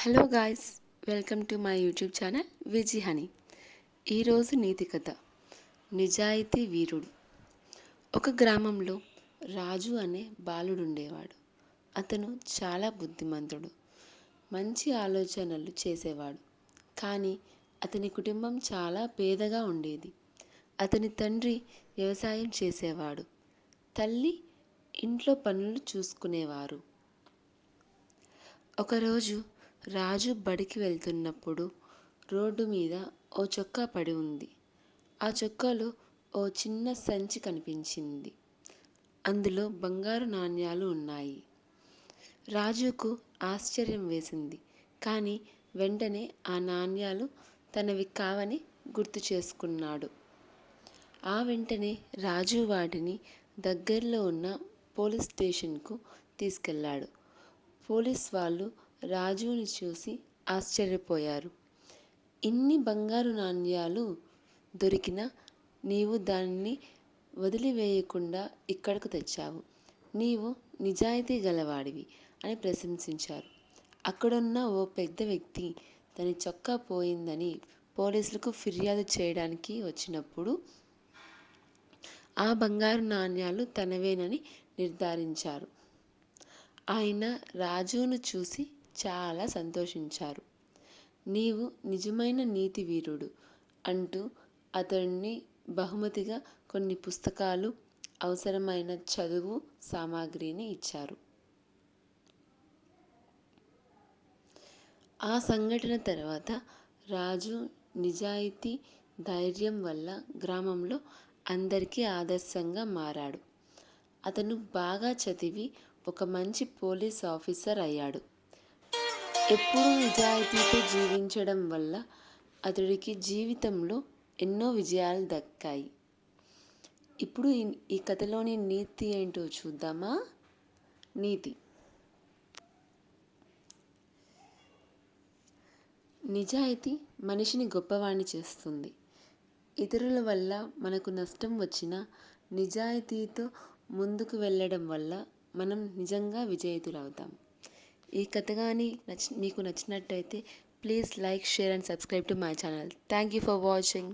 Hello guys, welcome to my YouTube channel Viji honey. ఈరోజు నీతి కథ. నిజాయితీ వీరుడు. ఒక గ్రామంలో రాజు అనే బాలుడు ఉండేవాడు. అతను చాలా బుద్ధిమంతుడు, మంచి ఆలోచనలు చేసేవాడు. కానీ అతని కుటుంబం చాలా పేదగా ఉండేది. అతని తండ్రి వ్యవసాయం చేసేవాడు, తల్లి ఇంట్లో పనులు చూసుకునేవారు. ఒకరోజు రాజు బడికి వెళ్తున్నప్పుడు రోడ్డు మీద ఓ చొక్కా పడి ఉంది. ఆ చొక్కాలో ఓ చిన్న సంచి కనిపించింది. అందులో బంగారు నాణ్యాలు ఉన్నాయి. రాజుకు ఆశ్చర్యం వేసింది. కానీ వెంటనే ఆ నాణ్యాలు తనవి కావని గుర్తు చేసుకున్నాడు. ఆ వెంటనే రాజు వాటిని దగ్గరలో ఉన్న పోలీస్ స్టేషన్కు తీసుకెళ్ళాడు. పోలీస్ వాళ్ళు రాజుని చూసి ఆశ్చర్యపోయారు. ఇన్ని బంగారు నాణ్యాలు దొరికినా నీవు దానిని వదిలివేయకుండా ఇక్కడకు తెచ్చావు. నీవు నిజాయితీ గలవాడివి అని ప్రశంసించారు. అక్కడున్న ఓ పెద్ద వ్యక్తి తన చొక్కా పోయిందని పోలీసులకు ఫిర్యాదు చేయడానికి వచ్చినప్పుడు ఆ బంగారు నాణ్యాలు తనవేనని నిర్ధారించారు. ఆయన రాజును చూసి చాలా సంతోషించారు. నీవు నిజమైన నీతి వీరుడు అంటూ అతడిని బహుమతిగా కొన్ని పుస్తకాలు, అవసరమైన చదువు సామాగ్రిని ఇచ్చారు. ఆ సంఘటన తర్వాత రాజు నిజాయితీ, ధైర్యం వల్ల గ్రామంలో అందరికీ ఆదర్శంగా మారాడు. అతను బాగా చదివి ఒక మంచి పోలీస్ ఆఫీసర్ అయ్యాడు. ఎప్పుడూ నిజాయితీతో జీవించడం వల్ల అతడికి జీవితంలో ఎన్నో విజయాలు దక్కాయి. ఇప్పుడు ఈ కథలోని నీతి ఏంటో చూద్దామా? నీతి: నిజాయితీ మనిషిని గొప్పవాణ్ణి చేస్తుంది. ఇతరుల వల్ల మనకు నష్టం వచ్చినా నిజాయితీతో ముందుకు వెళ్ళడం వల్ల మనం నిజంగా విజేతులవుతాం. ఈ కథ కానీ మీకు నచ్చినట్టయితే please like, share and subscribe to my channel. Thank you for watching.